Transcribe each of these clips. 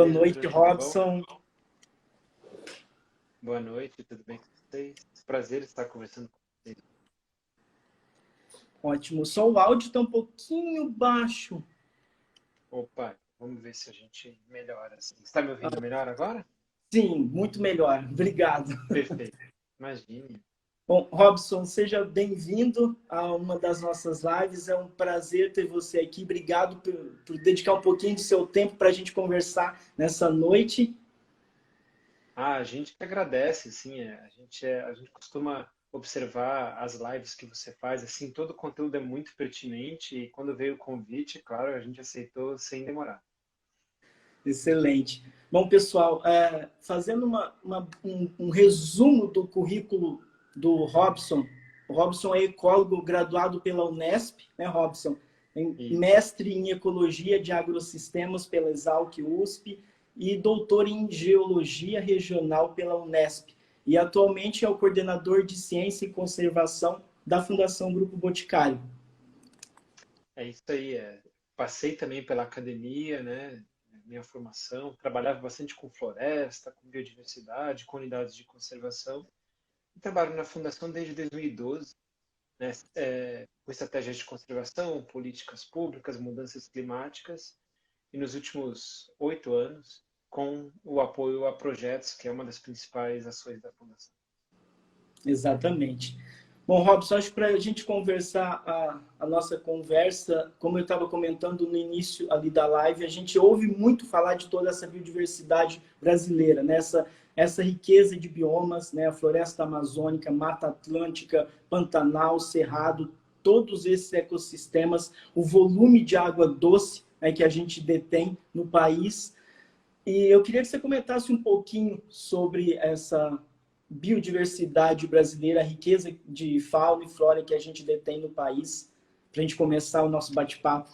Boa Pedro, noite, tudo bom? Robson. Boa noite, tudo bem com vocês? Prazer estar conversando com vocês. Ótimo. Só o áudio está um pouquinho baixo. Opa, vamos ver se a gente melhora assim. Está me ouvindo melhor agora? Sim, muito melhor. Obrigado. Perfeito. Imagine. Bom, Robson, seja bem-vindo a uma das nossas lives. É um prazer ter você aqui. Obrigado por dedicar um pouquinho do seu tempo para a gente conversar nessa noite. A gente que agradece, assim, a gente costuma observar as lives que você faz, assim, todo o conteúdo é muito pertinente e quando veio o convite, claro, a gente aceitou sem demorar. Excelente. Bom, pessoal, fazendo um resumo do currículo do Robson. O Robson é ecólogo graduado pela Unesp, né, Robson? Isso. Mestre em Ecologia de Agrossistemas pela Exalc USP e doutor em Geologia Regional pela Unesp. E atualmente é o coordenador de Ciência e Conservação da Fundação Grupo Boticário. É isso aí. Passei também pela academia, né? Minha formação, trabalhava bastante com floresta, com biodiversidade, com unidades de conservação. E trabalho na Fundação desde 2012, né? Com estratégias de conservação, políticas públicas, mudanças climáticas. E nos últimos 8 anos, com o apoio a projetos, que é uma das principais ações da Fundação. Exatamente. Bom, Robson, acho que para a gente conversar a nossa conversa, como eu estava comentando no início ali da live, a gente ouve muito falar de toda essa biodiversidade brasileira, né? Essa riqueza de biomas, né? A floresta amazônica, Mata Atlântica, Pantanal, Cerrado, todos esses ecossistemas, o volume de água doce, né, que a gente detém no país. E eu queria que você comentasse um pouquinho sobre essa biodiversidade brasileira, a riqueza de fauna e flora que a gente detém no país, para a gente começar o nosso bate-papo.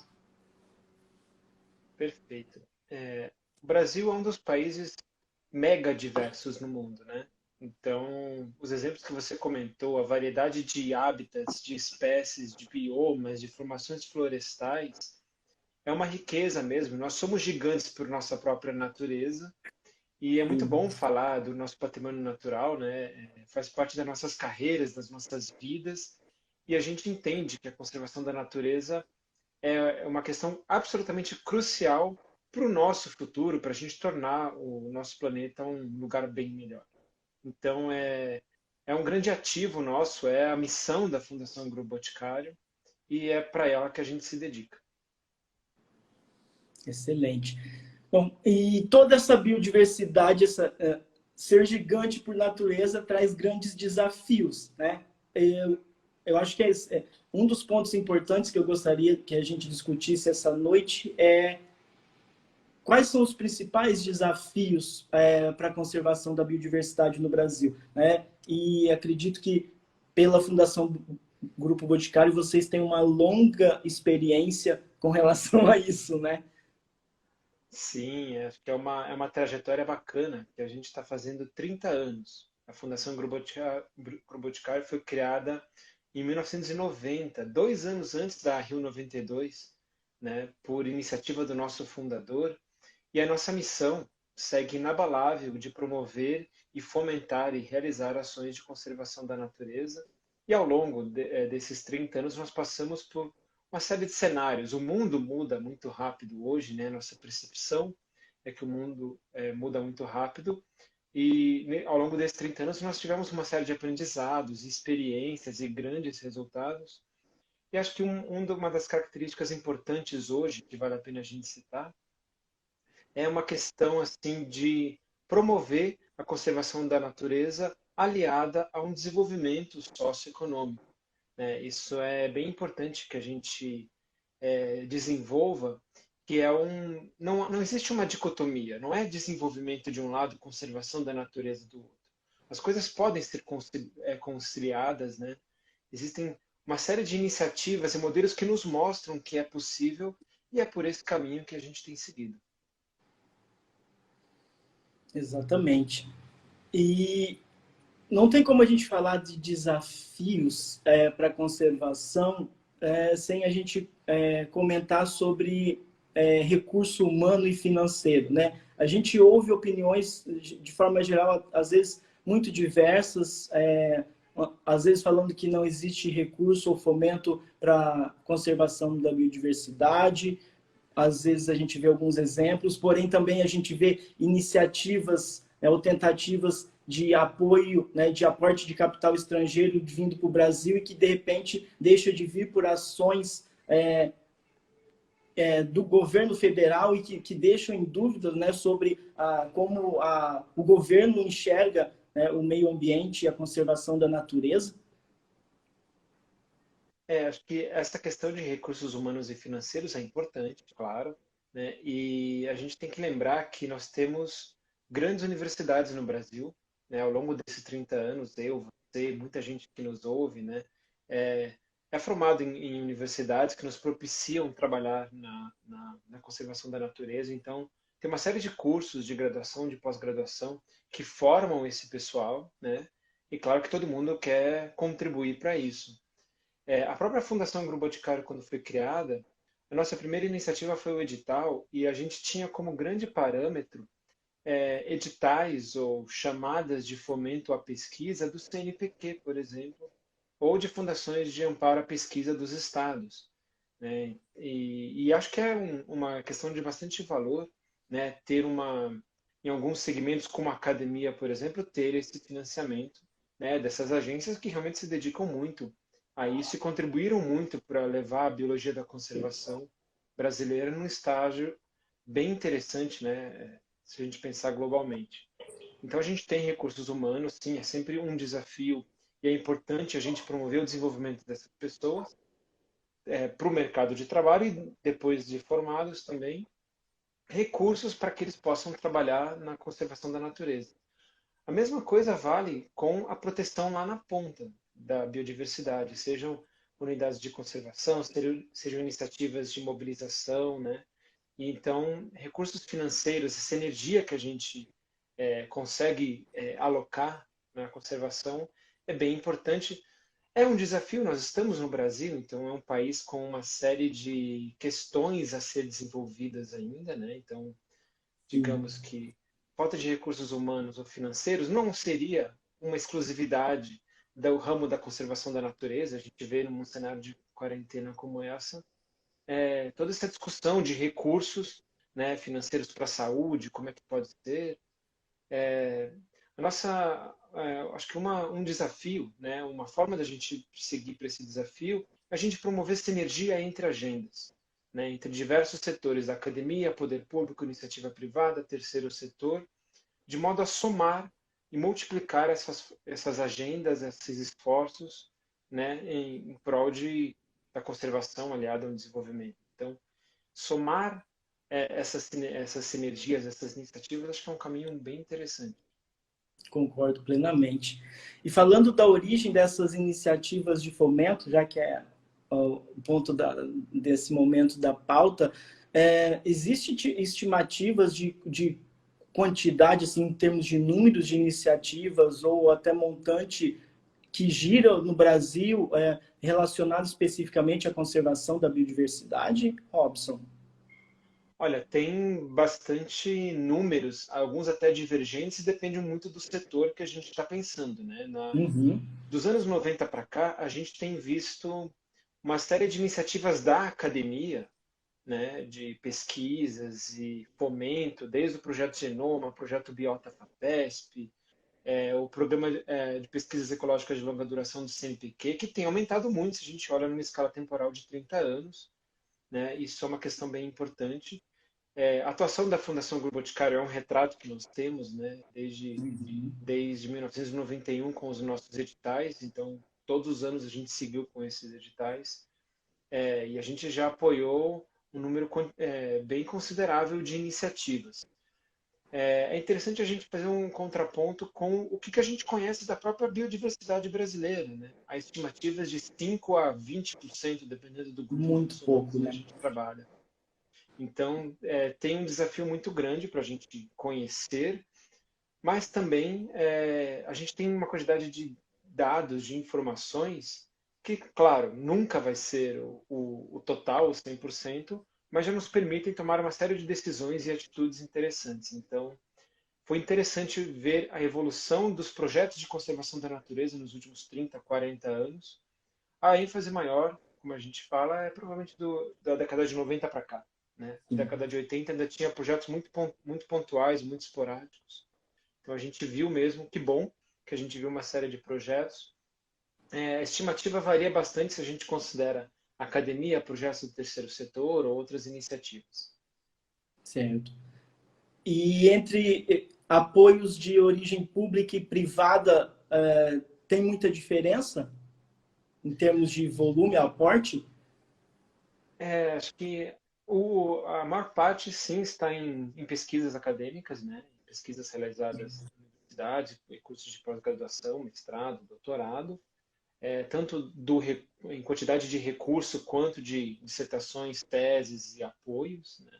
Perfeito. O Brasil é um dos países mega diversos no mundo, né? Então, os exemplos que você comentou, a variedade de hábitats, de espécies, de biomas, de formações florestais, é uma riqueza mesmo. Nós somos gigantes por nossa própria natureza e é muito bom falar do nosso patrimônio natural, né? Faz parte das nossas carreiras, das nossas vidas e a gente entende que a conservação da natureza é uma questão absolutamente crucial para o nosso futuro, para a gente tornar o nosso planeta um lugar bem melhor. Então, é um grande ativo nosso, é a missão da Fundação Grupo Boticário e é para ela que a gente se dedica. Excelente. Bom, e toda essa biodiversidade, ser gigante por natureza traz grandes desafios, né? Eu acho que um dos pontos importantes que eu gostaria que a gente discutisse essa noite é quais são os principais desafios para a conservação da biodiversidade no Brasil, né? E acredito que pela Fundação Grupo Boticário vocês têm uma longa experiência com relação a isso, né? Sim, acho que é uma trajetória bacana, que a gente está fazendo 30 anos. A Fundação Grupo Boticário foi criada em 1990, 2 anos antes da Rio 92, né, por iniciativa do nosso fundador. E a nossa missão segue inabalável de promover e fomentar e realizar ações de conservação da natureza. E ao longo desses 30 anos, nós passamos por uma série de cenários. O mundo muda muito rápido hoje, né? Nossa percepção é que o mundo muda muito rápido. E ao longo desses 30 anos, nós tivemos uma série de aprendizados, experiências e grandes resultados. E acho que uma das características importantes hoje, que vale a pena a gente citar, é uma questão assim de promover a conservação da natureza aliada a um desenvolvimento socioeconômico, né? Isso é bem importante que a gente desenvolva, que não existe uma dicotomia, não é desenvolvimento de um lado, conservação da natureza do outro. As coisas podem ser conciliadas, né? Existem uma série de iniciativas e modelos que nos mostram que é possível e é por esse caminho que a gente tem seguido. Exatamente. E não tem como a gente falar de desafios para a conservação sem a gente comentar sobre recurso humano e financeiro, né? a gente ouve opiniões, de forma geral, às vezes muito diversas, às vezes falando que não existe recurso ou fomento para conservação da biodiversidade, às vezes a gente vê alguns exemplos, porém também a gente vê iniciativas, ou tentativas de apoio, né, de aporte de capital estrangeiro vindo para o Brasil e que de repente deixa de vir por ações do governo federal e que deixam em dúvida, né, sobre como o governo enxerga, né, o meio ambiente e a conservação da natureza. Acho que essa questão de recursos humanos e financeiros é importante, claro, né? E a gente tem que lembrar que nós temos grandes universidades no Brasil, né? Ao longo desses 30 anos, eu, você, muita gente que nos ouve, né? É, é formado em universidades que nos propiciam trabalhar na conservação da natureza. Então, tem uma série de cursos de graduação, de pós-graduação, que formam esse pessoal, né? E claro que todo mundo quer contribuir para isso. A própria Fundação Grupo Boticário, quando foi criada, a nossa primeira iniciativa foi o edital e a gente tinha como grande parâmetro editais ou chamadas de fomento à pesquisa do CNPq, por exemplo, ou de fundações de amparo à pesquisa dos estados, né? E acho que é uma questão de bastante valor, né, ter em alguns segmentos, como a academia, por exemplo, ter esse financiamento, né, dessas agências que realmente se dedicam muito a isso e contribuíram muito para levar a biologia da conservação brasileira num estágio bem interessante, né, se a gente pensar globalmente. Então a gente tem recursos humanos, sim, é sempre um desafio e é importante a gente promover o desenvolvimento dessas pessoas para o mercado de trabalho e depois de formados também recursos para que eles possam trabalhar na conservação da natureza. A mesma coisa vale com a proteção lá na ponta da biodiversidade, sejam unidades de conservação, sejam iniciativas de mobilização, né? E então, recursos financeiros, essa energia que a gente consegue alocar na conservação é bem importante. É um desafio, nós estamos no Brasil, então é um país com uma série de questões a ser desenvolvidas ainda, né? Então, digamos Sim. que falta de recursos humanos ou financeiros não seria uma exclusividade do ramo da conservação da natureza. A gente vê num cenário de quarentena como essa, toda essa discussão de recursos, né, financeiros para a saúde, como é que pode ser. A nossa, acho que um desafio, né, uma forma da gente seguir para esse desafio, é a gente promover sinergia entre agendas, né, entre diversos setores, academia, poder público, iniciativa privada, terceiro setor, de modo a somar e multiplicar essas agendas, esses esforços, né, em prol da conservação aliada ao desenvolvimento. Então, somar essas sinergias, essas iniciativas, acho que é um caminho bem interessante. Concordo plenamente. E falando da origem dessas iniciativas de fomento, já que é o ponto desse momento da pauta, existe estimativas de quantidade, assim, em termos de números de iniciativas ou até montante que gira no Brasil relacionado especificamente à conservação da biodiversidade, Robson? Olha, tem bastante números, alguns até divergentes, depende muito do setor que a gente está pensando, né? Uhum. Dos anos 90 para cá, a gente tem visto uma série de iniciativas da academia, né, de pesquisas e fomento, desde o projeto Genoma, o projeto Biota FAPESP, o programa de pesquisas ecológicas de longa duração do CNPq, que tem aumentado muito se a gente olha numa escala temporal de 30 anos, né? Isso é uma questão bem importante. A atuação da Fundação Grupo Boticário é um retrato que nós temos, né, desde 1991 com os nossos editais, então todos os anos a gente seguiu com esses editais, e a gente já apoiou um número bem considerável de iniciativas. É interessante a gente fazer um contraponto com o que a gente conhece da própria biodiversidade brasileira, né? Há estimativas de 5 a 20%, dependendo do grupo de Muito taxonomes pouco, que a né? gente trabalha. Então, tem um desafio muito grande para a gente conhecer, mas também a gente tem uma quantidade de dados, de informações, que, claro, nunca vai ser o total, o 100%, mas já nos permitem tomar uma série de decisões e atitudes interessantes. Então, foi interessante ver a evolução dos projetos de conservação da natureza nos últimos 30, 40 anos. A ênfase maior, como a gente fala, é provavelmente da década de 90 para cá. Né? Na Sim. década de 80 ainda tinha projetos muito pontuais, muito esporádicos. Então a gente viu mesmo, que bom que a gente viu uma série de projetos. A estimativa varia bastante se a gente considera academia, projetos do terceiro setor ou outras iniciativas. Certo. E entre apoios de origem pública e privada, tem muita diferença em termos de volume, aporte? Acho que a maior parte, sim, está em pesquisas acadêmicas, né? Pesquisas realizadas em universidades, cursos de pós-graduação, mestrado, doutorado, tanto em quantidade de recurso quanto de dissertações, teses e apoios, né?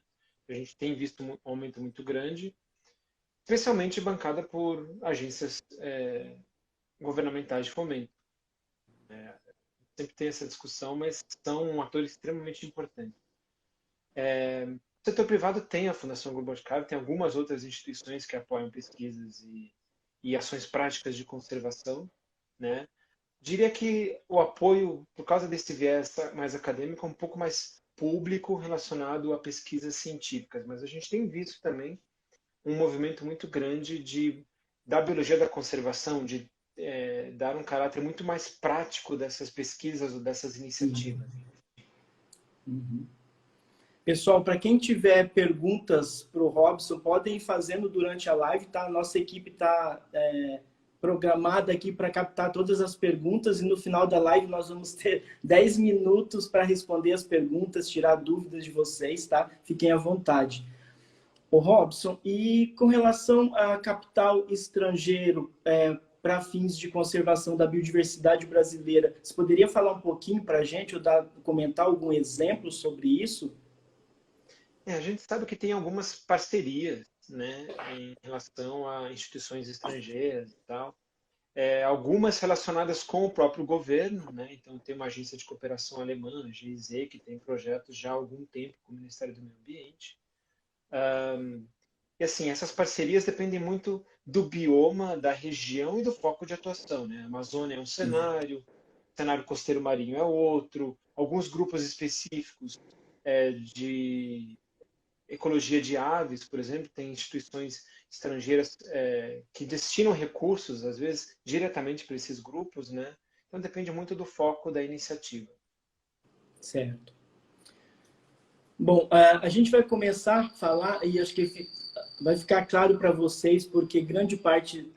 A gente tem visto um aumento muito grande, especialmente bancada por agências governamentais de fomento. Sempre tem essa discussão, mas são atores extremamente importantes. O setor privado tem a Fundação Grupo Boticário, tem algumas outras instituições que apoiam pesquisas e ações práticas de conservação, né? Diria que o apoio, por causa desse viés mais acadêmico, é um pouco mais público relacionado a pesquisas científicas, mas a gente tem visto também um movimento muito grande da biologia da conservação, de dar um caráter muito mais prático dessas pesquisas ou dessas iniciativas. Uhum. Pessoal, para quem tiver perguntas para o Robson, podem ir fazendo durante a live, tá? A nossa equipe está programada aqui para captar todas as perguntas e no final da live nós vamos ter 10 minutos para responder as perguntas, tirar dúvidas de vocês, tá? Fiquem à vontade. Ô Robson, e com relação a capital estrangeiro para fins de conservação da biodiversidade brasileira, você poderia falar um pouquinho para a gente ou comentar algum exemplo sobre isso? A gente sabe que tem algumas parcerias, né, em relação a instituições estrangeiras e tal. Algumas relacionadas com o próprio governo, né? Então tem uma agência de cooperação alemã, a GIZ, que tem projetos já há algum tempo com o Ministério do Meio Ambiente. E assim, essas parcerias dependem muito do bioma, da região e do foco de atuação, né? A Amazônia é um cenário, o cenário costeiro marinho é outro, alguns grupos específicos de ecologia de aves, por exemplo, tem instituições estrangeiras que destinam recursos, às vezes, diretamente para esses grupos, né? Então depende muito do foco da iniciativa. Certo. Bom, a gente vai começar a falar, e acho que vai ficar claro para vocês, porque grande parte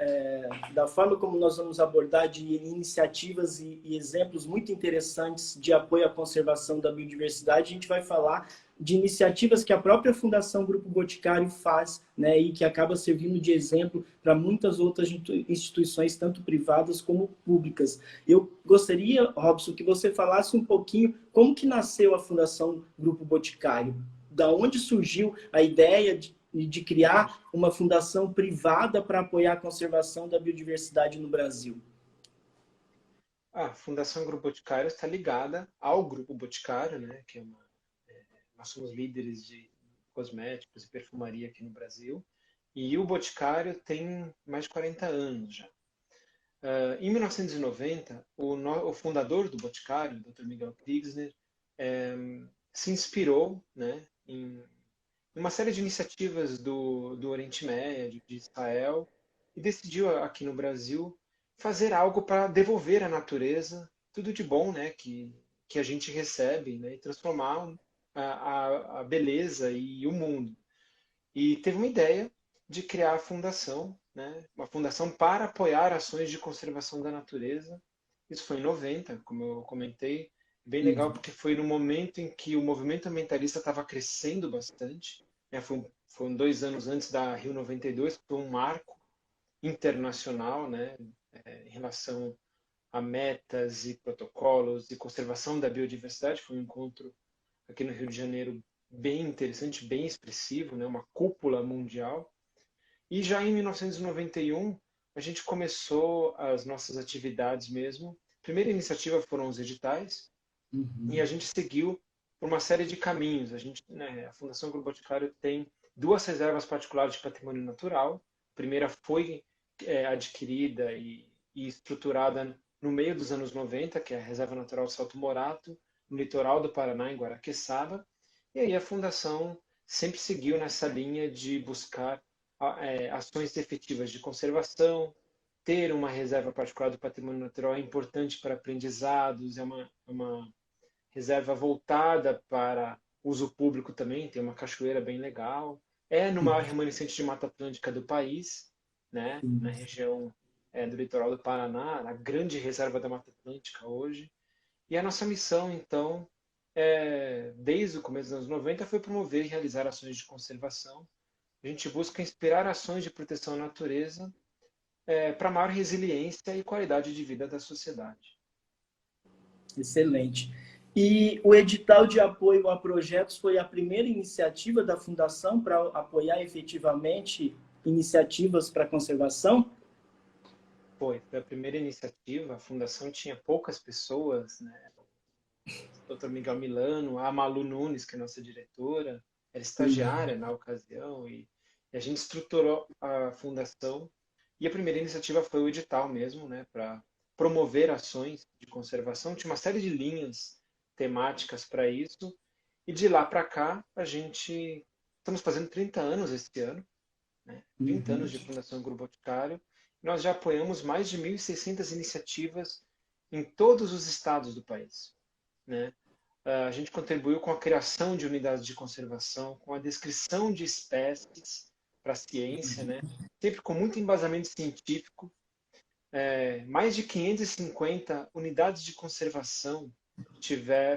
da forma como nós vamos abordar de iniciativas e exemplos muito interessantes de apoio à conservação da biodiversidade, a gente vai falar de iniciativas que a própria Fundação Grupo Boticário faz, né, e que acaba servindo de exemplo para muitas outras instituições, tanto privadas como públicas. Eu gostaria, Robson, que você falasse um pouquinho como que nasceu a Fundação Grupo Boticário, da onde surgiu a ideia de criar uma fundação privada para apoiar a conservação da biodiversidade no Brasil. A Fundação Grupo Boticário está ligada ao Grupo Boticário, né, que nós somos líderes de cosméticos e perfumaria aqui no Brasil, e o Boticário tem mais de 40 anos já. Em 1990, o fundador do Boticário, o Dr. Miguel Kriegsner, se inspirou, né, em uma série de iniciativas do Oriente Médio, de Israel, e decidiu aqui no Brasil fazer algo para devolver à natureza tudo de bom, né, que a gente recebe, né, e transformar a beleza e o mundo. E teve uma ideia de criar a fundação, né, uma fundação para apoiar ações de conservação da natureza. Isso foi em 90, como eu comentei, bem legal porque foi no momento em que o movimento ambientalista estava crescendo bastante, né, foram 2 anos antes da Rio 92, que foi um marco internacional, né, em relação a metas e protocolos de conservação da biodiversidade. Foi um encontro aqui no Rio de Janeiro bem interessante, bem expressivo, né, uma cúpula mundial. E já em 1991, a gente começou as nossas atividades mesmo. A primeira iniciativa foram os editais, e a gente seguiu por uma série de caminhos. A gente, né, a Fundação Grupo Boticário tem duas reservas particulares de patrimônio natural. A primeira foi adquirida e estruturada no meio dos anos 90, que é a Reserva Natural Salto Morato, no litoral do Paraná, em Guaraqueçaba. E aí a Fundação sempre seguiu nessa linha de buscar ações efetivas de conservação. Ter uma reserva particular do patrimônio natural é importante para aprendizados, é uma reserva voltada para uso público também, tem uma cachoeira bem legal. É no maior remanescente de Mata Atlântica do país, né? Na região do litoral do Paraná, a grande reserva da Mata Atlântica hoje. E a nossa missão, então, desde o começo dos anos 90, foi promover e realizar ações de conservação. A gente busca inspirar ações de proteção à natureza para maior resiliência e qualidade de vida da sociedade. Excelente. E o edital de apoio a projetos foi a primeira iniciativa da Fundação para apoiar efetivamente iniciativas para conservação? Foi a primeira iniciativa. A Fundação tinha poucas pessoas, né? O Dr. Miguel Milano, a Malu Nunes, que é nossa diretora, era estagiária na ocasião, e a gente estruturou a Fundação. E a primeira iniciativa foi o edital mesmo, né? Para promover ações de conservação. Tinha uma série de linhas temáticas para isso. E de lá para cá, a gente estamos fazendo 30 anos esse ano, né? 30 anos de Fundação Grupo Boticário. Nós já apoiamos mais de 1.600 iniciativas em todos os estados do país, né? A gente contribuiu com a criação de unidades de conservação, com a descrição de espécies para a ciência, né? Sempre com muito embasamento científico. Mais de 550 unidades de conservação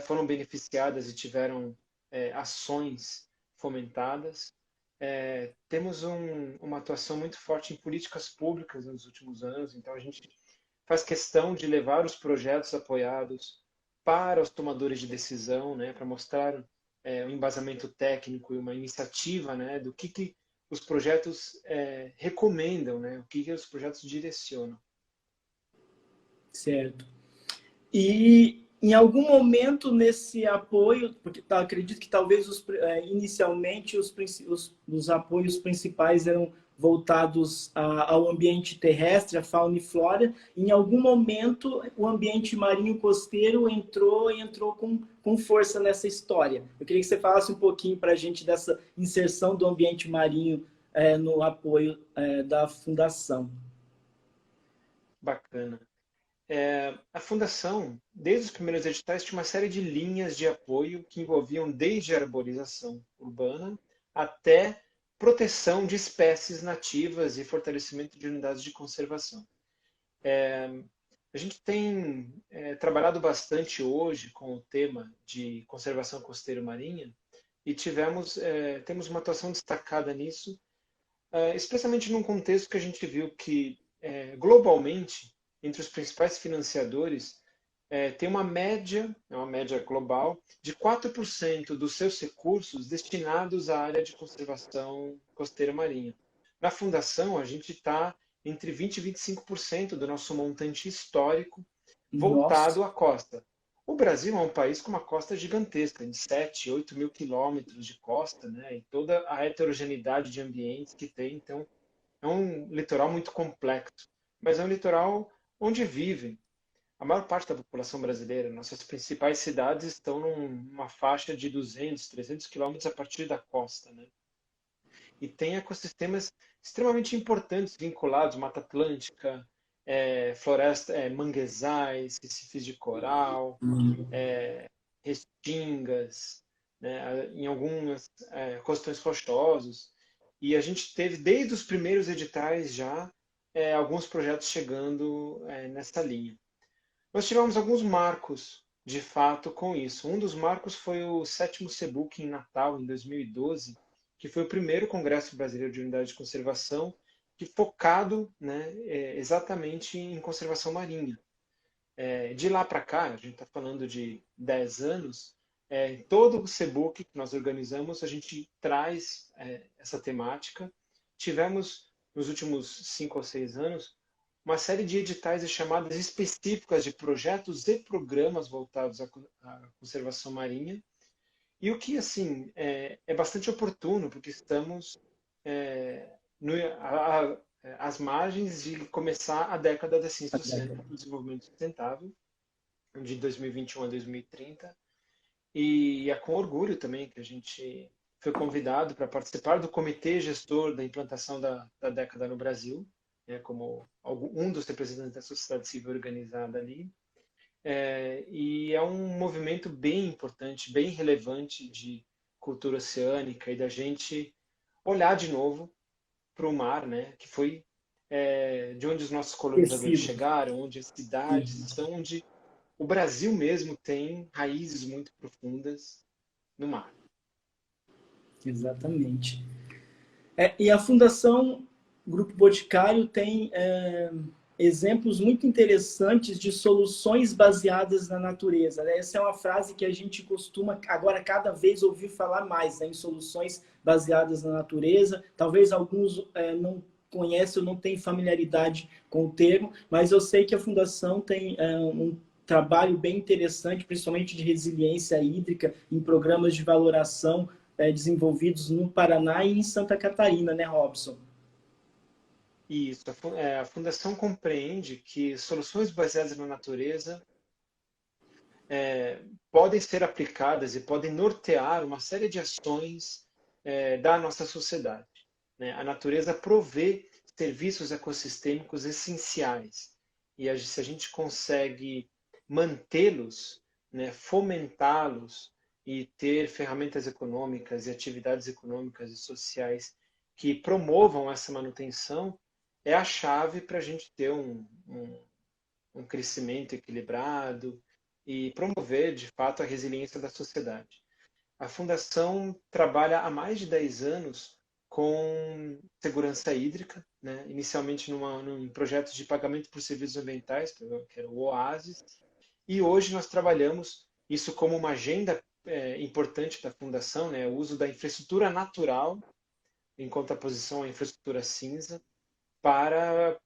foram beneficiadas e tiveram ações fomentadas. Temos uma atuação muito forte em políticas públicas nos últimos anos, então a gente faz questão de levar os projetos apoiados para os tomadores de decisão, né, para mostrar um embasamento técnico e uma iniciativa, né, do que os projetos recomendam, né, o que os projetos direcionam. Certo. E em algum momento nesse apoio, porque acredito que talvez inicialmente os apoios principais eram voltados ao ambiente terrestre, à fauna e flora, em algum momento o ambiente marinho costeiro entrou com força nessa história. Eu queria que você falasse um pouquinho para a gente dessa inserção do ambiente marinho no apoio da Fundação. Bacana. A Fundação, desde os primeiros editais, tinha uma série de linhas de apoio que envolviam desde a arborização urbana até proteção de espécies nativas e fortalecimento de unidades de conservação. A gente tem trabalhado bastante hoje com o tema de conservação costeira marinha e temos uma atuação destacada nisso, especialmente num contexto que a gente viu que, globalmente, entre os principais financiadores, tem uma média global, de 4% dos seus recursos destinados à área de conservação costeira marinha. Na Fundação, a gente está entre 20% e 25% do nosso montante histórico voltado à costa. O Brasil é um país com uma costa gigantesca, de 7, 8 mil quilômetros de costa, né? E toda a heterogeneidade de ambientes que tem. Então, é um litoral muito complexo, mas é um litoral onde vivem a maior parte da população brasileira. Nossas principais cidades estão numa faixa de 200, 300 quilômetros a partir da costa, né? E tem ecossistemas extremamente importantes vinculados à Mata Atlântica, floresta, manguezais, recifes de coral, restingas, né, em algumas costões rochosos. E a gente teve, desde os primeiros editais já, alguns projetos chegando nessa linha. Nós tivemos alguns marcos, de fato, com isso. Um dos marcos foi o 7º CBUC em Natal, em 2012, que foi o primeiro Congresso Brasileiro de Unidade de Conservação, que focado, né, exatamente em conservação marinha. De lá para cá, a gente está falando de 10 anos, todo o CBUC que nós organizamos, a gente traz essa temática. Tivemos, nos últimos 5 ou 6 anos, uma série de editais e chamadas específicas de projetos e programas voltados à conservação marinha. E o que, assim, é bastante oportuno, porque estamos é, no, às margens de começar a década da ciência e do desenvolvimento sustentável, de 2021 a 2030. E é com orgulho também que a gente foi convidado para participar do comitê gestor da implantação da década no Brasil, né, como um dos representantes da sociedade civil organizada ali. E é um movimento bem importante, bem relevante de cultura oceânica e da gente olhar de novo para o mar, né, que foi de onde os nossos colonizadores Tecido. chegaram, onde as cidades estão, onde o Brasil mesmo tem raízes muito profundas no mar. Exatamente. E a Fundação Grupo Boticário tem exemplos muito interessantes de soluções baseadas na natureza, né? Essa é uma frase que a gente costuma agora cada vez ouvir falar mais, né? Em soluções baseadas na natureza. Talvez alguns não conhecem ou não têm familiaridade com o termo, mas eu sei que a Fundação tem um trabalho bem interessante, principalmente de resiliência hídrica, em programas de valoração desenvolvidos no Paraná e em Santa Catarina, né, Robson? Isso, a Fundação compreende que soluções baseadas na natureza podem ser aplicadas e podem nortear uma série de ações da nossa sociedade, né? A natureza provê serviços ecossistêmicos essenciais e se a gente consegue mantê-los, né, fomentá-los e ter ferramentas econômicas e atividades econômicas e sociais que promovam essa manutenção, é a chave para a gente ter um crescimento equilibrado e promover, de fato, a resiliência da sociedade. A Fundação trabalha há mais de 10 anos com segurança hídrica, né? Inicialmente num projeto de pagamento por serviços ambientais, que era o OASIS, e hoje nós trabalhamos isso como uma agenda importante da Fundação, né? O uso da infraestrutura natural em contraposição à infraestrutura cinza para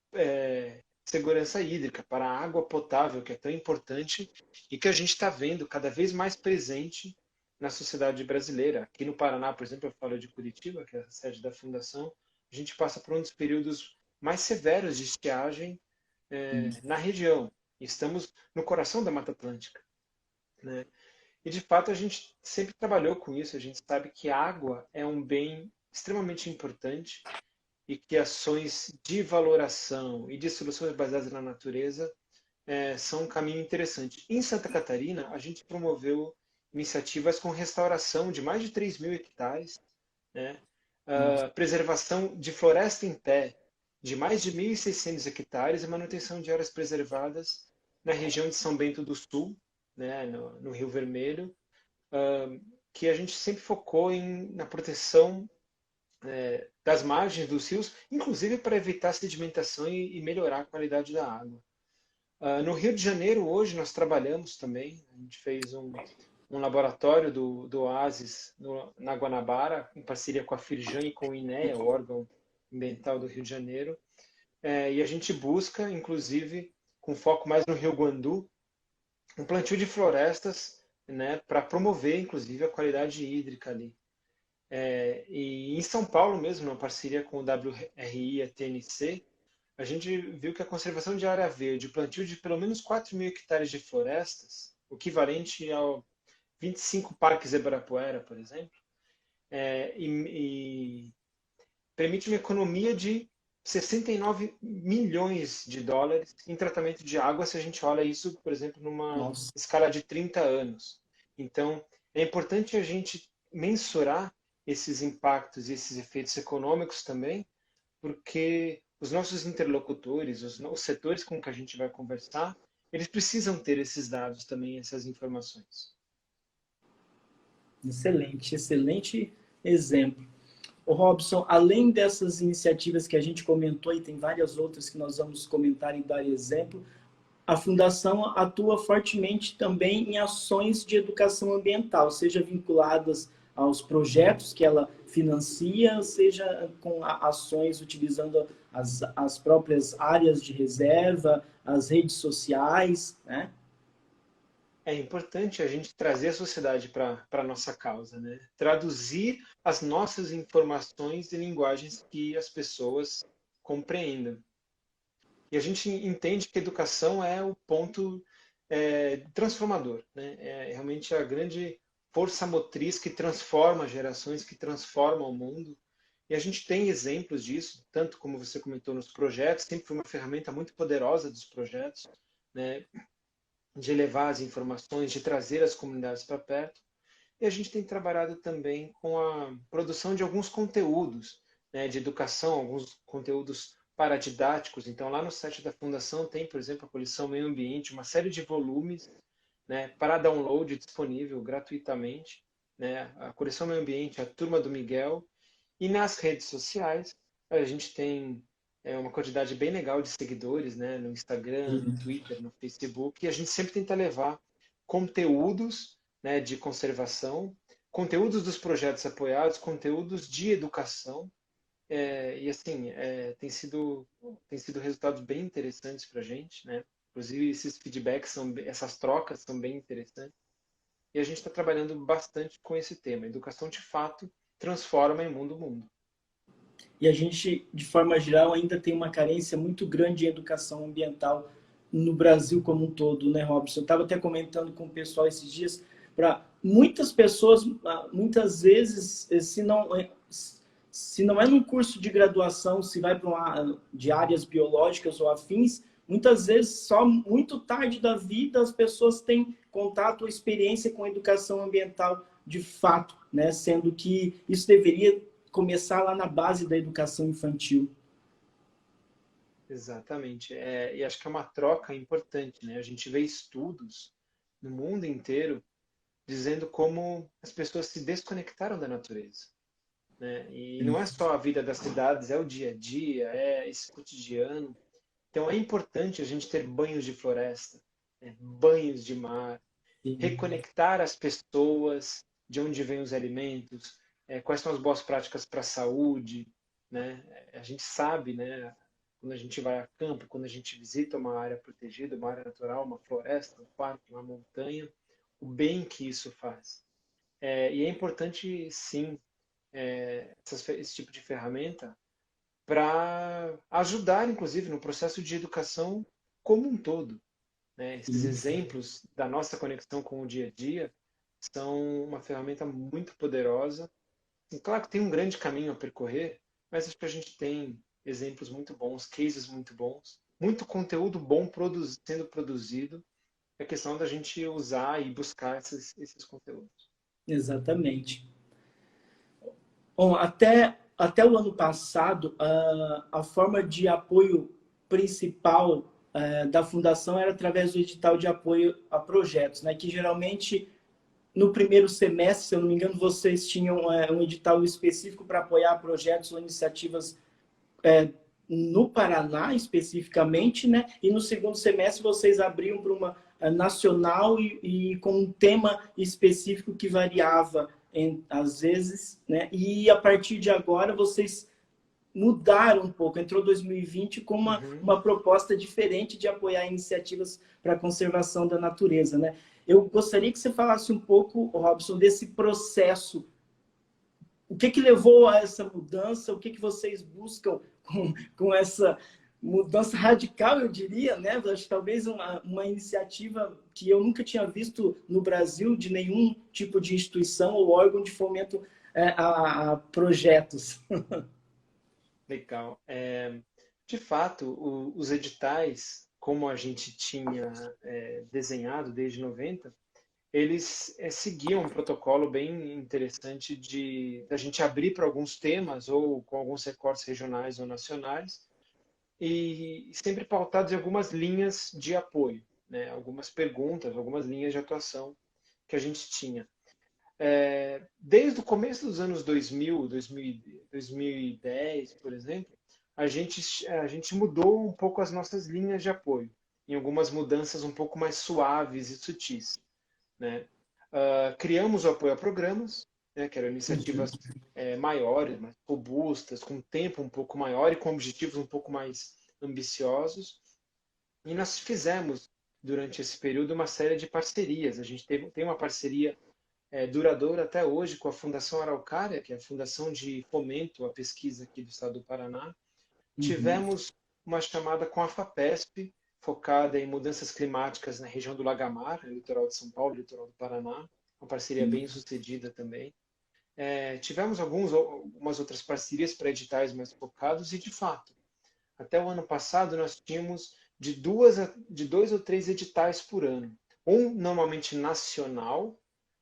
segurança hídrica, para a água potável, que é tão importante e que a gente está vendo cada vez mais presente na sociedade brasileira. Aqui no Paraná, por exemplo, eu falo de Curitiba, que é a sede da Fundação, a gente passa por um dos períodos mais severos de estiagem na região. Estamos no coração da Mata Atlântica, né? E, de fato, a gente sempre trabalhou com isso. A gente sabe que a água é um bem extremamente importante e que ações de valoração e de soluções baseadas na natureza são um caminho interessante. Em Santa Catarina, a gente promoveu iniciativas com restauração de mais de 3.000 hectares, né? Preservação de floresta em pé de mais de 1.600 hectares e manutenção de áreas preservadas na região de São Bento do Sul, né, no Rio Vermelho, que a gente sempre focou na proteção das margens dos rios, inclusive para evitar sedimentação e melhorar a qualidade da água. No Rio de Janeiro, hoje, nós trabalhamos também, a gente fez um laboratório do Oasis na Guanabara, em parceria com a Firjan e com o INEA, o órgão ambiental do Rio de Janeiro, e a gente busca, inclusive, com foco mais no Rio Guandu, um plantio de florestas, né, para promover, inclusive, a qualidade hídrica ali. E em São Paulo mesmo, na parceria com o WRI e a TNC, a gente viu que a conservação de área verde, o plantio de pelo menos 4.000 hectares de florestas, o equivalente ao 25 parques Ibirapuera, por exemplo, e permite uma economia de 69 milhões de dólares em tratamento de água, se a gente olha isso, por exemplo, numa Nossa. escala de 30 anos. Então, é importante a gente mensurar esses impactos e esses efeitos econômicos também, porque os nossos interlocutores, os setores com que a gente vai conversar, eles precisam ter esses dados também, essas informações. Excelente, excelente exemplo. O Robson, além dessas iniciativas que a gente comentou, e tem várias outras que nós vamos comentar e dar exemplo, a Fundação atua fortemente também em ações de educação ambiental, seja vinculadas aos projetos que ela financia, seja com ações utilizando as próprias áreas de reserva, as redes sociais, né? é importante a gente trazer a sociedade para a nossa causa, né? Traduzir as nossas informações em linguagens que as pessoas compreendam. E a gente entende que a educação é o ponto transformador, né? É realmente a grande força motriz que transforma gerações, que transforma o mundo. E a gente tem exemplos disso, tanto como você comentou nos projetos, sempre foi uma ferramenta muito poderosa dos projetos, né? De levar as informações, de trazer as comunidades para perto. E a gente tem trabalhado também com a produção de alguns conteúdos, né, de educação, alguns conteúdos paradidáticos. Então, lá no site da Fundação tem, por exemplo, a coleção Meio Ambiente, uma série de volumes, né, para download disponível gratuitamente. Né, a coleção Meio Ambiente, a Turma do Miguel. E nas redes sociais, a gente tem uma quantidade bem legal de seguidores, né, no Instagram, no Twitter, no Facebook, e a gente sempre tenta levar conteúdos, né, de conservação, conteúdos dos projetos apoiados, conteúdos de educação, e assim, tem sido resultados bem interessantes para a gente, né? Inclusive esses feedbacks, essas trocas são bem interessantes, e a gente está trabalhando bastante com esse tema. Educação de fato transforma e muda o mundo. E a gente, de forma geral, ainda tem uma carência muito grande em educação ambiental no Brasil como um todo, né, Robson? Eu estava até comentando com o pessoal esses dias, para muitas pessoas, muitas vezes, se não é num curso de graduação, se vai para de áreas biológicas ou afins, muitas vezes, só muito tarde da vida, as pessoas têm contato ou experiência com educação ambiental de fato, né? Sendo que isso deveria começar lá na base da educação infantil. Exatamente. E acho que é uma troca importante, né? A gente vê estudos no mundo inteiro dizendo como as pessoas se desconectaram da natureza, né? E não é só a vida das cidades, é o dia a dia, é esse cotidiano. Então é importante a gente ter banhos de floresta, né? Banhos de mar, reconectar as pessoas de onde vêm os alimentos, quais são as boas práticas para a saúde, né? A gente sabe, né? Quando a gente vai a campo, quando a gente visita uma área protegida, uma área natural, uma floresta, um parque, uma montanha, o bem que isso faz. E é importante, sim, esse tipo de ferramenta para ajudar, inclusive, no processo de educação como um todo, né? Esses exemplos da nossa conexão com o dia a dia são uma ferramenta muito poderosa. E claro que tem um grande caminho a percorrer, mas acho que a gente tem exemplos muito bons, cases muito bons, muito conteúdo bom sendo produzido. É questão da gente usar e buscar esses conteúdos. Exatamente. Bom, até o ano passado, a forma de apoio principal da fundação era através do edital de apoio a projetos, né? Que geralmente no primeiro semestre, se eu não me engano, vocês tinham um edital específico para apoiar projetos ou iniciativas no Paraná, especificamente, né? E no segundo semestre vocês abriam para uma nacional e com um tema específico que variava às vezes, né? E a partir de agora vocês mudaram um pouco. Entrou 2020 com Uhum. uma proposta diferente de apoiar iniciativas para a conservação da natureza, né? Eu gostaria que você falasse um pouco, Robson, desse processo. O que levou a essa mudança? O que vocês buscam com essa mudança radical, eu diria, né? Acho que talvez uma iniciativa que eu nunca tinha visto no Brasil de nenhum tipo de instituição ou órgão de fomento a projetos. Legal. De fato, os editais, como a gente tinha desenhado desde 90, eles seguiam um protocolo bem interessante de a gente abrir para alguns temas ou com alguns recortes regionais ou nacionais e sempre pautados em algumas linhas de apoio, né? Algumas perguntas, algumas linhas de atuação que a gente tinha. Desde o começo dos anos 2010, por exemplo, a gente mudou um pouco as nossas linhas de apoio, em algumas mudanças um pouco mais suaves e sutis, né? Criamos o apoio a programas, né, que eram iniciativas maiores, mais robustas, com tempo um pouco maior e com objetivos um pouco mais ambiciosos. E nós fizemos durante esse período, uma série de parcerias. A gente tem uma parceria duradoura até hoje com a Fundação Araucária, que é a Fundação de Fomento à Pesquisa aqui do estado do Paraná. Uhum. Tivemos uma chamada com a FAPESP, focada em mudanças climáticas na região do Lagamar, no litoral de São Paulo, litoral do Paraná, uma parceria bem Sim. sucedida também. Tivemos algumas outras parcerias para editais mais focados e, de fato, até o ano passado nós tínhamos de dois ou três editais por ano. Um normalmente nacional,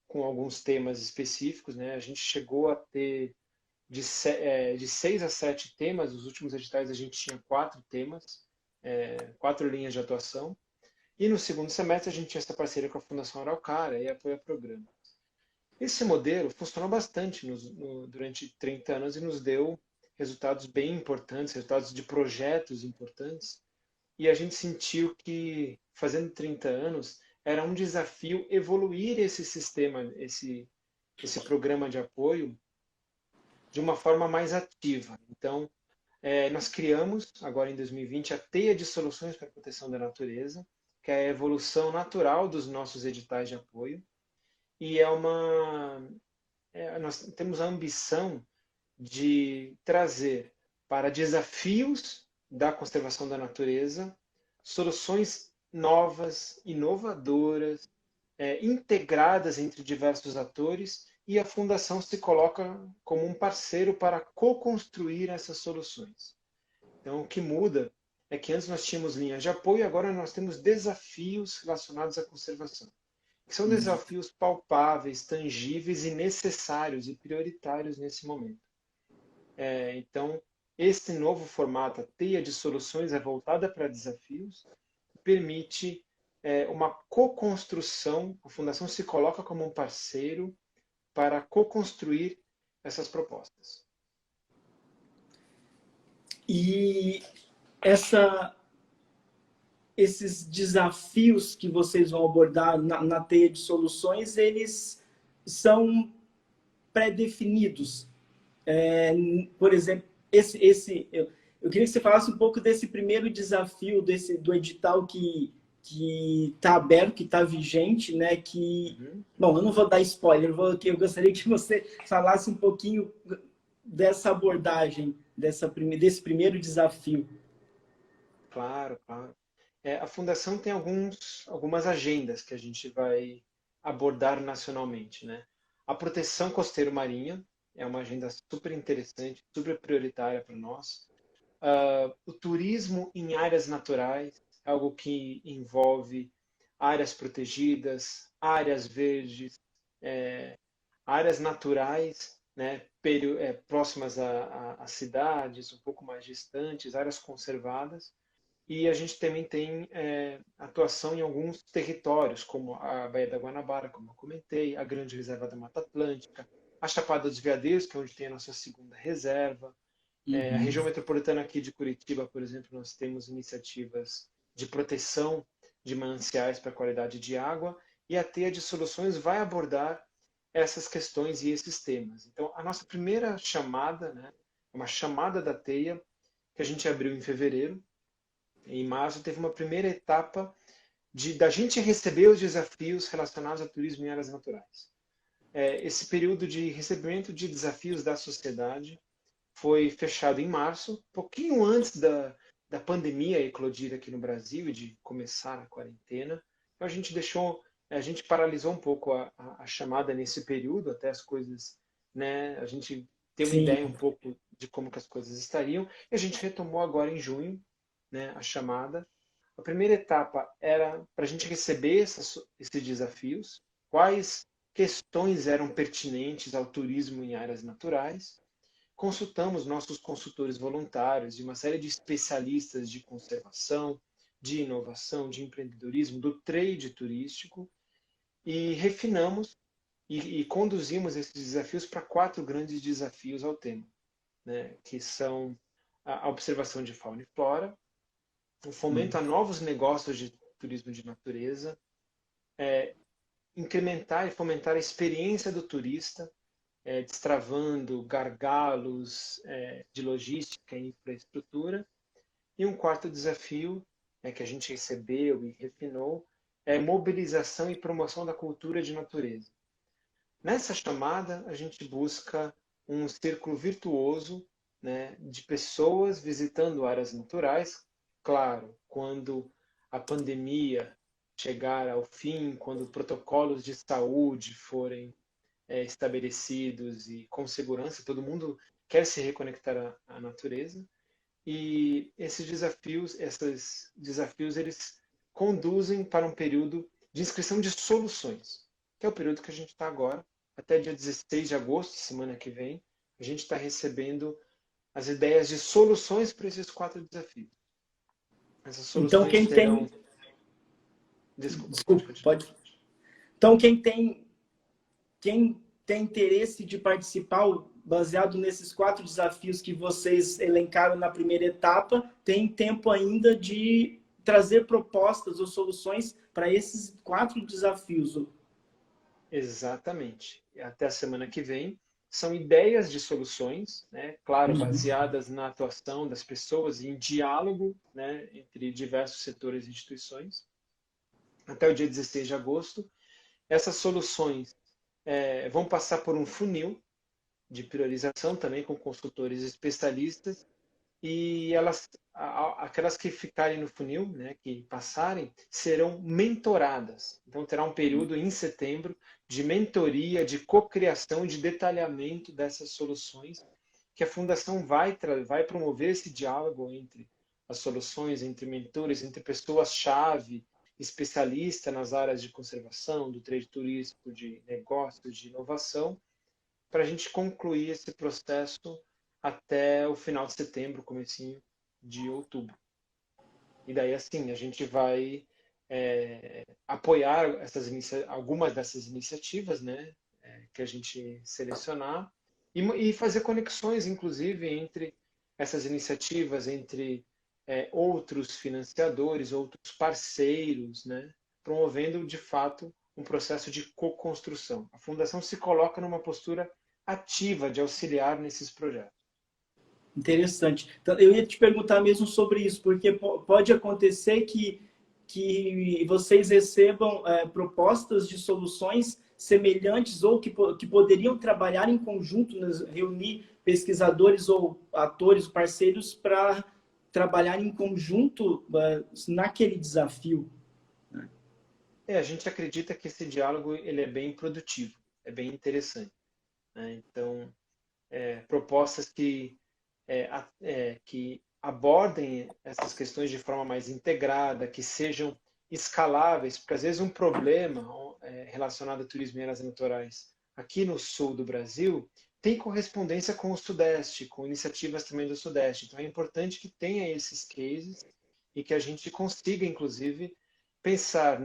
com alguns temas específicos, né? A gente chegou a ter de 6 a 7 temas, os últimos editais a gente tinha 4 temas, 4 linhas de atuação, e no segundo semestre a gente tinha essa parceria com a Fundação Araucária e apoio a programa. Esse modelo funcionou bastante durante 30 anos e nos deu resultados bem importantes, resultados de projetos importantes, e a gente sentiu que, fazendo 30 anos, era um desafio evoluir esse sistema, esse programa de apoio, de uma forma mais ativa. Então, nós criamos, agora em 2020, a Teia de Soluções para a Proteção da Natureza, que é a evolução natural dos nossos editais de apoio, e nós temos a ambição de trazer para desafios da conservação da natureza soluções novas, inovadoras, integradas entre diversos atores, e a Fundação se coloca como um parceiro para co-construir essas soluções. Então, o que muda é que antes nós tínhamos linhas de apoio, agora nós temos desafios relacionados à conservação, que são Uhum. desafios palpáveis, tangíveis e necessários e prioritários nesse momento. Então, esse novo formato, a teia de soluções, é voltada para desafios, permite uma co-construção, a Fundação se coloca como um parceiro para co-construir essas propostas. E essa, esses desafios que vocês vão abordar na teia de soluções, eles são pré-definidos. Por exemplo, eu queria que você falasse um pouco desse primeiro desafio do edital que está aberto, que está vigente, né? Uhum. Bom, eu não vou dar spoiler, eu gostaria que você falasse um pouquinho dessa abordagem, desse primeiro desafio. Claro, claro. A Fundação tem algumas agendas que a gente vai abordar nacionalmente, né? A proteção costeiro-marinha é uma agenda super interessante, super prioritária para nós. O turismo em áreas naturais, algo que envolve áreas protegidas, áreas verdes, áreas naturais, né, próximas a cidades, um pouco mais distantes, áreas conservadas. E a gente também tem atuação em alguns territórios, como a Baía da Guanabara, como eu comentei, a Grande Reserva da Mata Atlântica, a Chapada dos Veadeiros, que é onde tem a nossa segunda reserva. A Uhum. região metropolitana aqui de Curitiba, por exemplo, nós temos iniciativas de proteção de mananciais para a qualidade de água, e a Teia de Soluções vai abordar essas questões e esses temas. Então, a nossa primeira chamada, né, uma chamada da Teia, que a gente abriu em fevereiro. Em março teve uma primeira etapa da gente receber os desafios relacionados ao turismo em áreas naturais. Esse período de recebimento de desafios da sociedade foi fechado em março, pouquinho antes da pandemia eclodir aqui no Brasil e de começar a quarentena. Então a gente paralisou um pouco a chamada nesse período, até as coisas, né, a gente ter uma Sim, ideia um pouco de como que as coisas estariam, e a gente retomou agora em junho, né, a chamada. A primeira etapa era para a gente receber esses desafios, quais questões eram pertinentes ao turismo em áreas naturais. Consultamos nossos consultores voluntários e uma série de especialistas de conservação, de inovação, de empreendedorismo, do trade turístico, e refinamos e conduzimos esses desafios para 4 grandes desafios ao tema, né, que são a observação de fauna e flora, o fomento a novos negócios de turismo de natureza, incrementar e fomentar a experiência do turista, destravando gargalos de logística e infraestrutura. E um quarto desafio que a gente recebeu e refinou mobilização e promoção da cultura de natureza. Nessa chamada, a gente busca um círculo virtuoso, né, de pessoas visitando áreas naturais, claro, quando a pandemia chegar ao fim, quando protocolos de saúde forem estabelecidos e com segurança, todo mundo quer se reconectar à natureza. E esses desafios, eles conduzem para um período de inscrição de soluções, que é o período que a gente está agora, até dia 16 de agosto, semana que vem, a gente está recebendo as ideias de soluções para esses 4 desafios. Essas Então, soluções serão... Desculpa, pode. Então, quem tem interesse de participar, baseado nesses 4 desafios que vocês elencaram na primeira etapa, tem tempo ainda de trazer propostas ou soluções para esses 4 desafios. Exatamente. Até a semana que vem. São ideias de soluções, né? Claro, baseadas na atuação das pessoas e em diálogo, né, entre diversos setores e instituições. Até o dia 16 de agosto. Essas soluções vão passar por um funil de priorização também com consultores especialistas, e aquelas que ficarem no funil, né, que passarem, serão mentoradas. Então terá um período em setembro de mentoria, de cocriação, de detalhamento dessas soluções, que a Fundação vai promover esse diálogo entre as soluções, entre mentores, entre pessoas-chave, especialistas nas áreas de conservação, do trade turístico, de negócios, de inovação, para a gente concluir esse processo até o final de setembro, comecinho de outubro. E daí, assim, a gente vai apoiar algumas dessas iniciativas, né, que a gente selecionar, e fazer conexões, inclusive, entre essas iniciativas, entre outros financiadores, outros parceiros, né, promovendo, de fato, um processo de co-construção. A Fundação se coloca numa postura ativa de auxiliar nesses projetos. Interessante. Então, eu ia te perguntar mesmo sobre isso, porque pode acontecer que vocês recebam propostas de soluções semelhantes ou que poderiam trabalhar em conjunto, reunir pesquisadores ou atores, parceiros, para trabalhar em conjunto naquele desafio. A gente acredita que esse diálogo ele é bem produtivo, é bem interessante, né? Então, propostas que abordem essas questões de forma mais integrada, que sejam escaláveis, porque às vezes um problema relacionado a turismo e áreas naturais aqui no sul do Brasil tem correspondência com o Sudeste, com iniciativas também do Sudeste. Então é importante que tenha esses cases e que a gente consiga, inclusive, pensar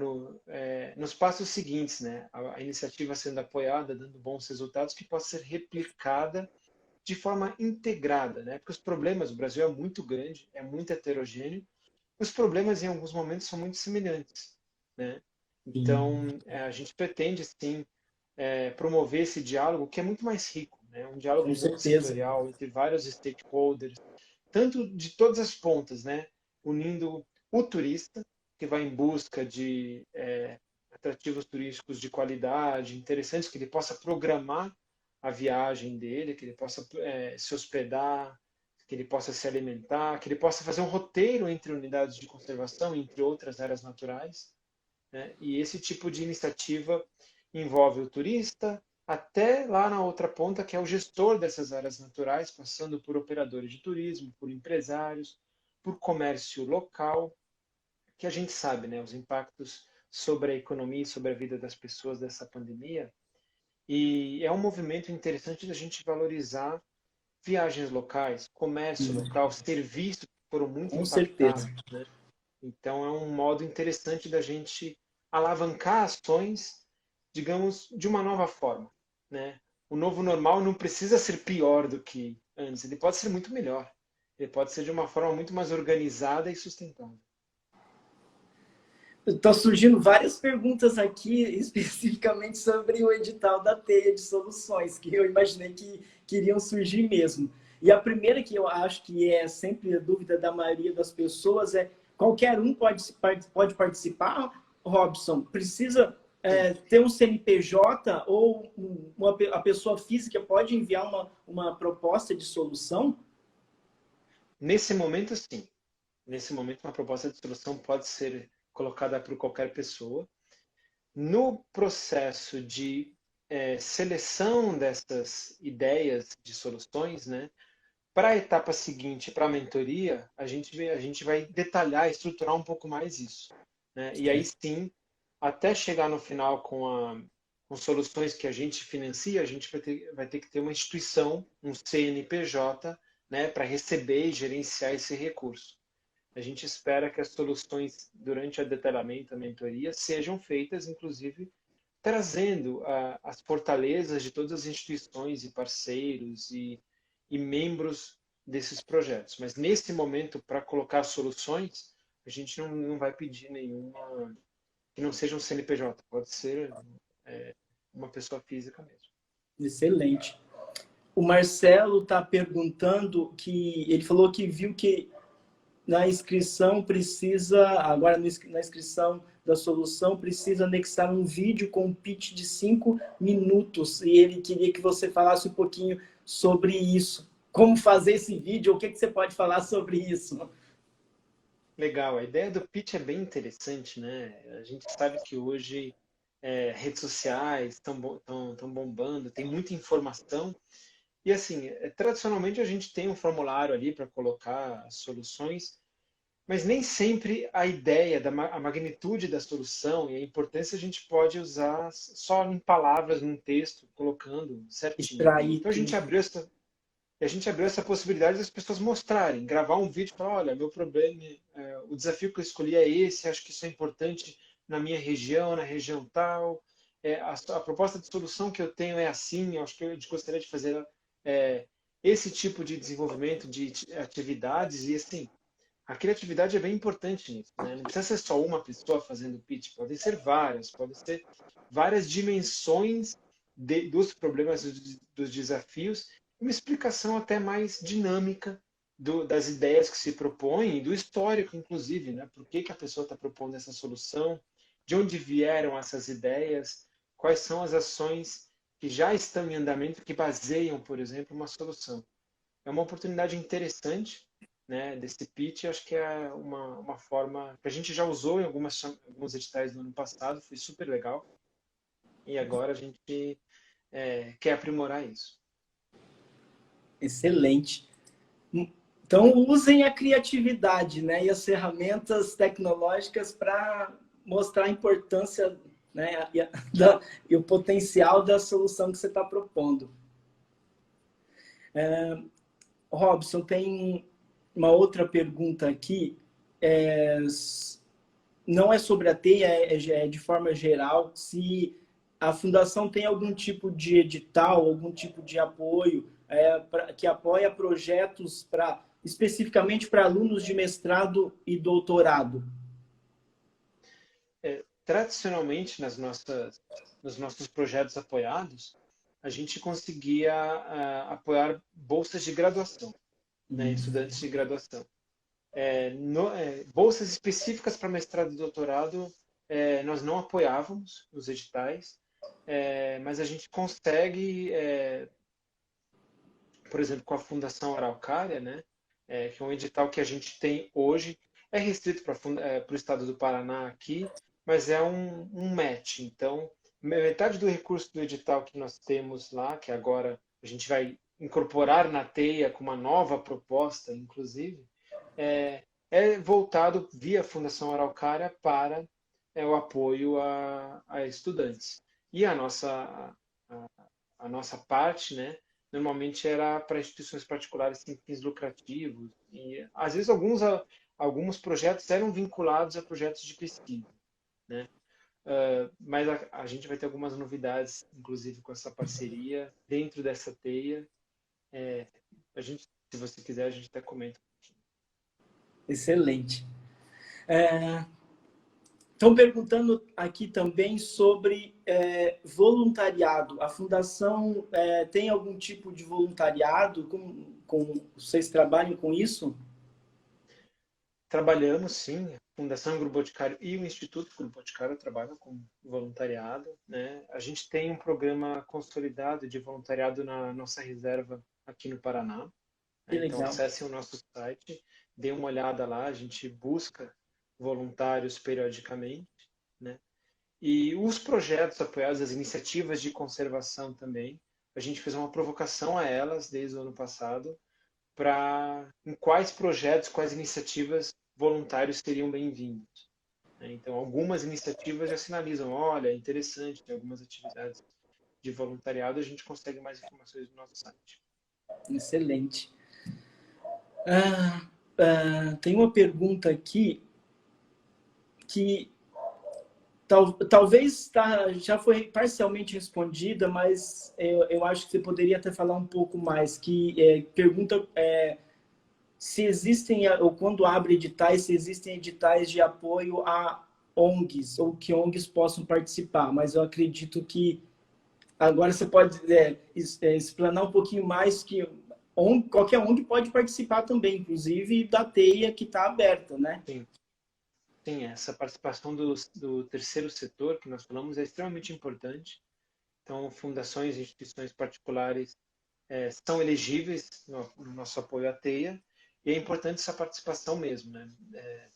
nos passos seguintes, né? A iniciativa sendo apoiada, dando bons resultados, que possa ser replicada de forma integrada, né? Porque os problemas, o Brasil é muito grande, é muito heterogêneo, os problemas em alguns momentos são muito semelhantes, né? Então, a gente pretende, sim, promover esse diálogo que é muito mais rico, né? Um diálogo multissetorial entre vários stakeholders, tanto de todas as pontas, né? Unindo o turista, que vai em busca de atrativos turísticos de qualidade, interessantes, que ele possa programar a viagem dele, que ele possa se hospedar, que ele possa se alimentar, que ele possa fazer um roteiro entre unidades de conservação, entre outras áreas naturais, né? E esse tipo de iniciativa envolve o turista até lá na outra ponta, que é o gestor dessas áreas naturais, passando por operadores de turismo, por empresários, por comércio local, que a gente sabe, né, os impactos sobre a economia e sobre a vida das pessoas dessa pandemia. E é um movimento interessante da gente valorizar viagens locais, comércio local, serviços que foram muito impactados, né? Então é um modo interessante da gente alavancar ações, digamos, de uma nova forma, né? O novo normal não precisa ser pior do que antes, ele pode ser muito melhor. Ele pode ser de uma forma muito mais organizada e sustentável. Estão surgindo várias perguntas aqui, especificamente sobre o edital da Teia de Soluções, que eu imaginei que iriam surgir mesmo. E a primeira, que eu acho que é sempre a dúvida da maioria das pessoas, é: qualquer um pode participar? Robson, precisa ter um CNPJ ou a pessoa física pode enviar uma proposta de solução? Nesse momento, sim. Nesse momento, uma proposta de solução pode ser colocada por qualquer pessoa. No processo de seleção dessas ideias de soluções, né, para a etapa seguinte, para a mentoria, a gente vai detalhar, estruturar um pouco mais isso, né? E aí sim, até chegar no final com soluções que a gente financia, a gente vai ter que ter uma instituição, um CNPJ, né, para receber e gerenciar esse recurso. A gente espera que as soluções, durante o detalhamento, a mentoria, sejam feitas, inclusive, trazendo as fortalezas de todas as instituições e parceiros e membros desses projetos. Mas, nesse momento, para colocar soluções, a gente não vai pedir nenhuma que não seja um CNPJ, pode ser uma pessoa física mesmo. Excelente. O Marcelo está perguntando que ele falou que viu que na inscrição precisa, agora na inscrição da solução, precisa anexar um vídeo com um pitch de 5 minutos. E ele queria que você falasse um pouquinho sobre isso. Como fazer esse vídeo? O que você pode falar sobre isso? Legal, a ideia do pitch é bem interessante, né? A gente sabe que hoje redes sociais estão bombando, tem muita informação. E assim, tradicionalmente a gente tem um formulário ali para colocar as soluções, mas nem sempre a ideia, a magnitude da solução e a importância a gente pode usar só em palavras, num texto, colocando certinho. Extrair Então tudo. a gente abriu essa possibilidade das pessoas mostrarem, gravar um vídeo e falar, olha, meu problema, o desafio que eu escolhi é esse, acho que isso é importante na minha região, na região tal, a proposta de solução que eu tenho é assim, acho que eu gostaria de fazer esse tipo de desenvolvimento de atividades e assim, a criatividade é bem importante nisso, né? Não precisa ser só uma pessoa fazendo pitch, podem ser várias dimensões dos problemas, dos desafios, uma explicação até mais dinâmica das ideias que se propõem, do histórico, inclusive, né? Por que a pessoa está propondo essa solução, de onde vieram essas ideias, quais são as ações que já estão em andamento que baseiam, por exemplo, uma solução. É uma oportunidade interessante, né, desse pitch. Acho que é uma forma que a gente já usou em alguns editais do ano passado, foi super legal. E agora a gente quer aprimorar isso. Excelente. Então, usem a criatividade, né, e as ferramentas tecnológicas para mostrar a importância, né, e o potencial da solução que você está propondo. Robson, tem uma outra pergunta aqui. Não é sobre a TEIA, é de forma geral, se a fundação tem algum tipo de edital, algum tipo de apoio que apoia projetos especificamente para alunos de mestrado e doutorado. Tradicionalmente, nos nossos projetos apoiados, a gente conseguia apoiar bolsas de graduação, né, estudantes de graduação. Bolsas específicas para mestrado e doutorado, nós não apoiávamos os editais, mas a gente consegue, por exemplo, com a Fundação Araucária, né, que é um edital que a gente tem hoje, é restrito para o estado do Paraná aqui, mas é um match. Então, metade do recurso do edital que nós temos lá, que agora a gente vai incorporar na TEIA com uma nova proposta, inclusive, é voltado via Fundação Araucária para o apoio a estudantes. E a nossa parte, né, normalmente era para instituições particulares sem fins lucrativos. E, às vezes, alguns projetos eram vinculados a projetos de pesquisa, né? Mas a gente vai ter algumas novidades, inclusive com essa parceria, dentro dessa teia. Se você quiser, a gente até comenta. Excelente. Estão perguntando aqui também sobre voluntariado. A Fundação tem algum tipo de voluntariado? Vocês trabalham com isso? Trabalhamos, sim. Fundação Grupo Boticário e o Instituto Grupo Boticário trabalham com voluntariado, né? A gente tem um programa consolidado de voluntariado na nossa reserva aqui no Paraná, Que né? Então, legal. acessem o nosso site, dê uma olhada lá, a gente busca voluntários periodicamente, né? E os projetos apoiados, as iniciativas de conservação também, a gente fez uma provocação a elas desde o ano passado, para em quais projetos, quais iniciativas voluntários seriam bem-vindos, né? Então, algumas iniciativas já sinalizam, olha, é interessante, tem algumas atividades de voluntariado, a gente consegue mais informações no nosso site. Excelente. Tem uma pergunta aqui que talvez já foi parcialmente respondida, mas eu acho que você poderia até falar um pouco mais, que pergunta se existem, ou quando abre editais, se existem editais de apoio a ONGs, ou que ONGs possam participar, mas eu acredito que agora você pode explanar um pouquinho mais que qualquer ONG pode participar também, inclusive da TEIA que está aberta, né? Sim. Sim, essa participação do terceiro setor que nós falamos é extremamente importante. Então, fundações e instituições particulares são elegíveis no nosso apoio à TEIA, e é importante essa participação mesmo, né?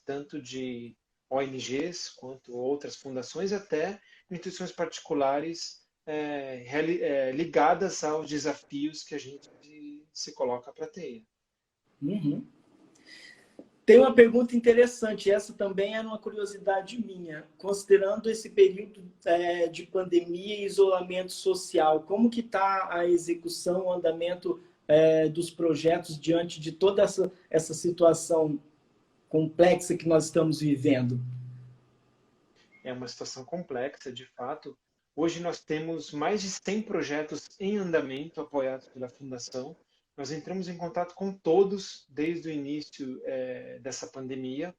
Tanto de ONGs quanto outras fundações, até instituições particulares ligadas aos desafios que a gente se coloca para a TEIA. Uhum. Tem uma pergunta interessante, essa também era uma curiosidade minha. Considerando esse período de pandemia e isolamento social, como que está a execução, o andamento dos projetos diante de toda essa situação complexa que nós estamos vivendo? É uma situação complexa, de fato. Hoje nós temos mais de 100 projetos em andamento apoiados pela Fundação. Nós entramos em contato com todos desde o início dessa pandemia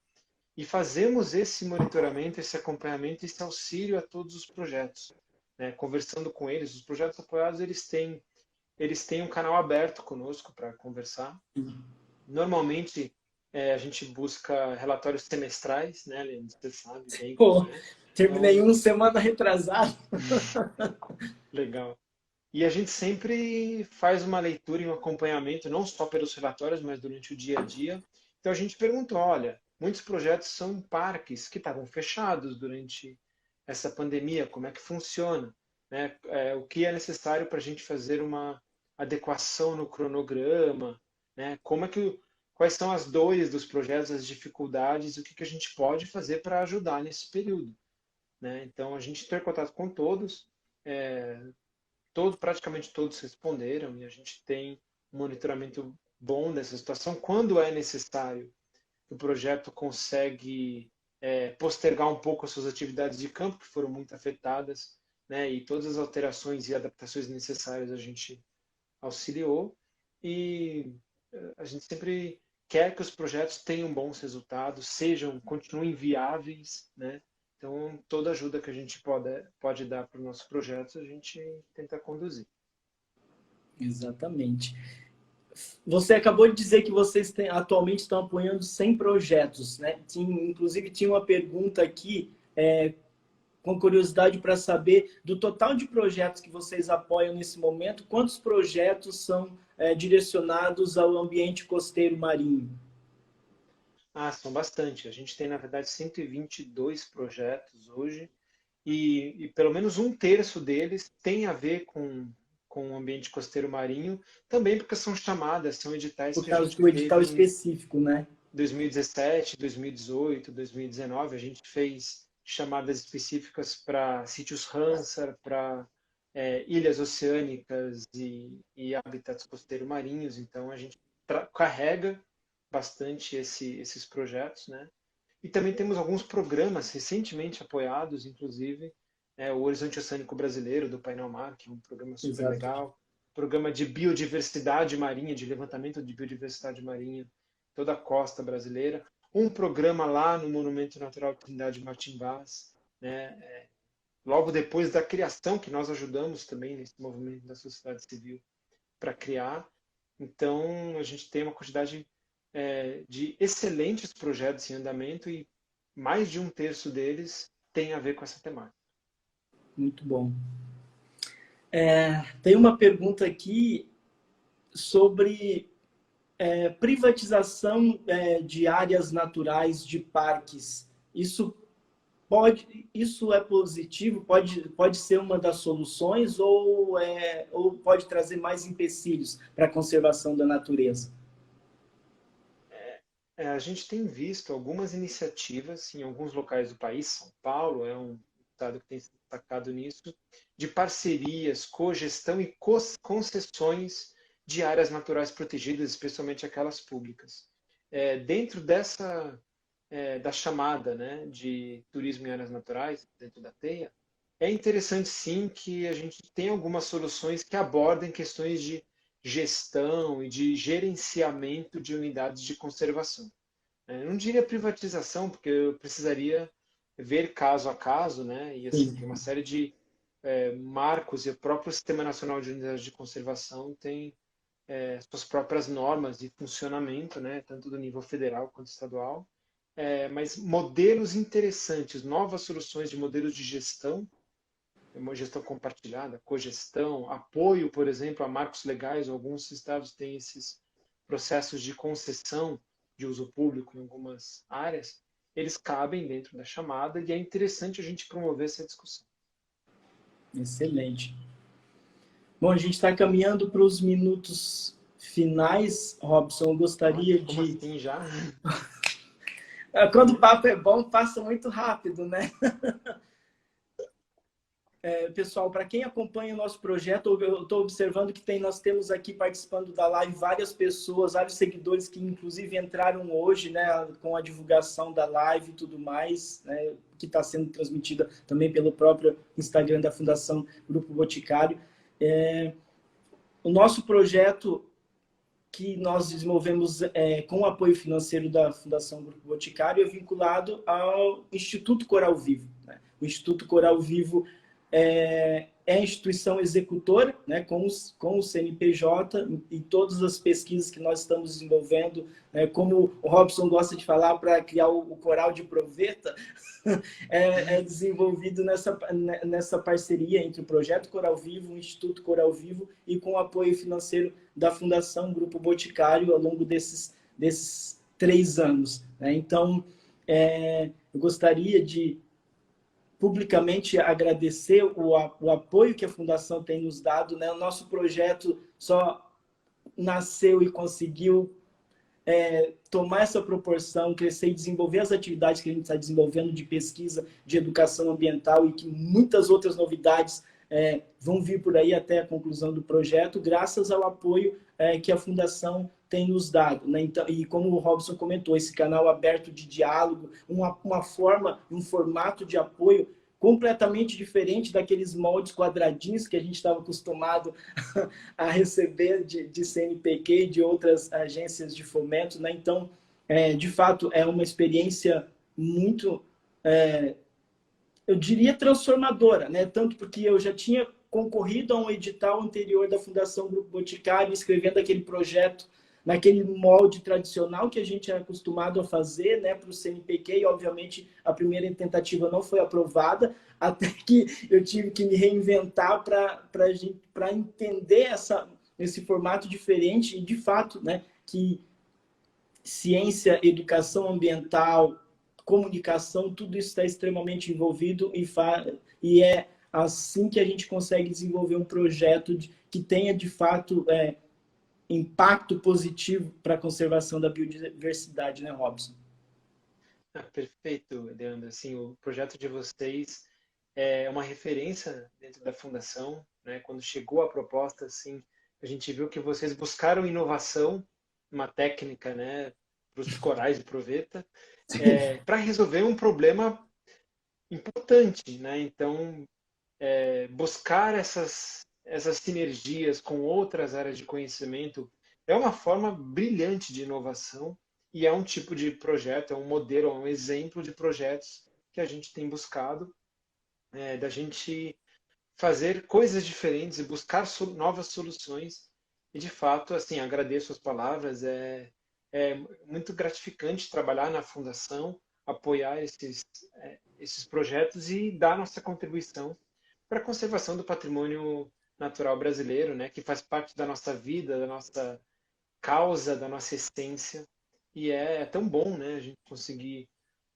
e fazemos esse monitoramento, esse acompanhamento, esse auxílio a todos os projetos, né? Conversando com eles. Os projetos apoiados eles têm um canal aberto conosco para conversar. Normalmente a gente busca relatórios semestrais, né, Leandro? Você sabe bem como Pô, é. terminei Então, uma semana retrasada. legal. E a gente sempre faz uma leitura e um acompanhamento, não só pelos relatórios, mas durante o dia a dia. Então a gente perguntou, olha, muitos projetos são parques que estavam fechados durante essa pandemia, como é que funciona, né? O que é necessário para a gente fazer uma adequação no cronograma, né? Quais são as dores dos projetos, as dificuldades, o que a gente pode fazer para ajudar nesse período, né? Então a gente entrou em contato com todos, é, praticamente todos responderam e a gente tem um monitoramento bom dessa situação. Quando é necessário, o projeto consegue postergar um pouco as suas atividades de campo, que foram muito afetadas, né? E todas as alterações e adaptações necessárias a gente auxiliou. E a gente sempre quer que os projetos tenham bons resultados, continuem viáveis, né? Então, toda ajuda que a gente pode dar para os nossos projetos, a gente tenta conduzir. Exatamente. Você acabou de dizer que vocês atualmente estão apoiando 100 projetos, né? Inclusive, tinha uma pergunta aqui, com curiosidade para saber, do total de projetos que vocês apoiam nesse momento, quantos projetos são direcionados ao ambiente costeiro marinho? Ah, são bastante. A gente tem, na verdade, 122 projetos hoje e pelo menos um terço deles tem a ver com o ambiente costeiro marinho, também porque são chamadas, são editais Por que a causa gente do edital teve em específico, né? 2017, 2018, 2019. A gente fez chamadas específicas para sítios Ramsar, para ilhas oceânicas e habitats costeiros marinhos. Então, a gente carrega bastante esses projetos, né? E também temos alguns programas recentemente apoiados, inclusive, o Horizonte Oceânico Brasileiro, do Painel Mar, que é um programa super Exato. legal. Programa de biodiversidade marinha, de levantamento de biodiversidade marinha, toda a costa brasileira. Um programa lá no Monumento Natural Trindade Martim Vaz, né? Logo depois da criação, que nós ajudamos também nesse movimento da sociedade civil para criar. Então, a gente tem uma quantidade de excelentes projetos em andamento e mais de um terço deles tem a ver com essa temática. Muito bom. Tem uma pergunta aqui sobre privatização de áreas naturais de parques. Isso é positivo? Pode ser uma das soluções ou pode trazer mais empecilhos para a conservação da natureza? A gente tem visto algumas iniciativas em alguns locais do país, São Paulo é um estado que tem se destacado nisso, de parcerias, cogestão e concessões de áreas naturais protegidas, especialmente aquelas públicas. Dentro da chamada, né, de turismo em áreas naturais, dentro da TEIA, é interessante sim que a gente tem algumas soluções que abordem questões de gestão e de gerenciamento de unidades de conservação. Eu não diria privatização, porque eu precisaria ver caso a caso, né? E assim, tem uma Sim. série de marcos e o próprio Sistema Nacional de Unidades de Conservação tem suas próprias normas de funcionamento, né? Tanto do nível federal quanto estadual. Mas modelos interessantes, novas soluções de modelos de gestão, uma gestão compartilhada, cogestão, apoio, por exemplo, a marcos legais. Alguns estados têm esses processos de concessão de uso público em algumas áreas, eles cabem dentro da chamada e é interessante a gente promover essa discussão. Excelente. Bom, a gente está caminhando para os minutos finais, Robson. Eu gostaria Nossa, como de. assim já? Quando o papo é bom, passa muito rápido, né? Pessoal, para quem acompanha o nosso projeto, eu estou observando que nós temos aqui participando da live várias pessoas, vários seguidores que inclusive entraram hoje, né, com a divulgação da live e tudo mais, né, que está sendo transmitida também pelo próprio Instagram da Fundação Grupo Boticário. O nosso projeto que nós desenvolvemos com o apoio financeiro da Fundação Grupo Boticário é vinculado ao Instituto Coral Vivo, né? O Instituto Coral Vivo é a instituição executora, né, com o CNPJ e todas as pesquisas que nós estamos desenvolvendo, né, como o Robson gosta de falar, para criar o coral de proveta, desenvolvido nessa parceria entre o Projeto Coral Vivo, o Instituto Coral Vivo e com o apoio financeiro da Fundação Grupo Boticário ao longo desses 3 anos. Né? Então, eu gostaria de publicamente agradecer o apoio que a Fundação tem nos dado. Né? O nosso projeto só nasceu e conseguiu tomar essa proporção, crescer e desenvolver as atividades que a gente está desenvolvendo de pesquisa, de educação ambiental e que muitas outras novidades vão vir por aí até a conclusão do projeto, graças ao apoio que a Fundação tem nos dado. Né? Então, e como o Robson comentou, esse canal aberto de diálogo, uma forma, um formato de apoio completamente diferente daqueles moldes quadradinhos que a gente estava acostumado a receber de CNPq e de outras agências de fomento. Né? Então, de fato, é uma experiência muito, eu diria, transformadora, né? Tanto porque eu já tinha concorrido a um edital anterior da Fundação Grupo Boticário, escrevendo aquele projeto naquele molde tradicional que a gente é acostumado a fazer, né, para o CNPq, e obviamente a primeira tentativa não foi aprovada, até que eu tive que me reinventar para entender esse formato diferente e, de fato, né, que ciência, educação ambiental, comunicação, tudo isso está extremamente envolvido e é assim que a gente consegue desenvolver um projeto que tenha, de fato, impacto positivo para a conservação da biodiversidade, né, Robson? Perfeito, Leandro. Assim, o projeto de vocês é uma referência dentro da fundação, né? Quando chegou a proposta, assim, a gente viu que vocês buscaram inovação, uma técnica, né, para os corais de proveta, para resolver um problema importante, né? Então, buscar essas sinergias com outras áreas de conhecimento é uma forma brilhante de inovação e é um tipo de projeto, é um modelo, é um exemplo de projetos que a gente tem buscado, da gente fazer coisas diferentes e buscar novas soluções. E de fato, assim, agradeço as palavras, é muito gratificante trabalhar na fundação, apoiar esses projetos e dar nossa contribuição para a conservação do patrimônio natural brasileiro, né, que faz parte da nossa vida, da nossa causa, da nossa essência. E é tão bom, né, a gente conseguir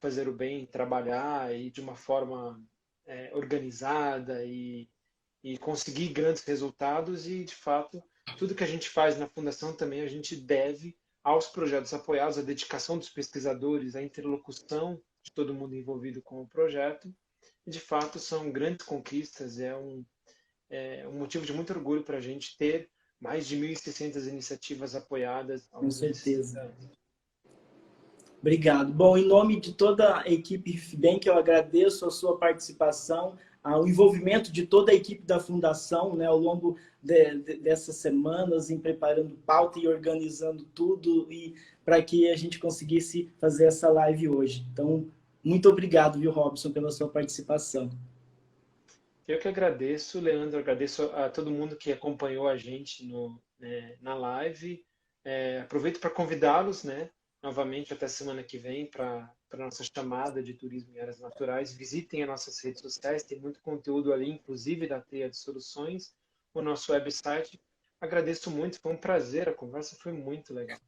fazer o bem, trabalhar e de uma forma organizada e conseguir grandes resultados. E, de fato, tudo que a gente faz na Fundação também a gente deve aos projetos apoiados, a dedicação dos pesquisadores, a interlocução de todo mundo envolvido com o projeto. E, de fato, são grandes conquistas, um motivo de muito orgulho para a gente ter mais de 1.600 iniciativas apoiadas ao Com longo desses certeza. 30 anos. Obrigado. Bom, em nome de toda a equipe RIFBank, eu agradeço a sua participação, o envolvimento de toda a equipe da Fundação, né, ao longo dessas semanas, em preparando pauta e organizando tudo, e para que a gente conseguisse fazer essa live hoje. Então, muito obrigado, viu, Robson, pela sua participação. Eu que agradeço, Leandro, agradeço a todo mundo que acompanhou a gente na live. Aproveito para convidá-los, né, novamente até semana que vem para a nossa chamada de turismo em áreas naturais. Visitem as nossas redes sociais, tem muito conteúdo ali, inclusive da Teia de Soluções, o nosso website. Agradeço muito, foi um prazer, a conversa foi muito legal.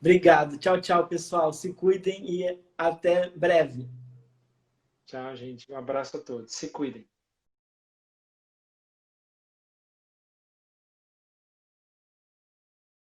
Obrigado. Tchau, tchau, pessoal. Se cuidem e até breve. Tchau, gente. Um abraço a todos. Se cuidem.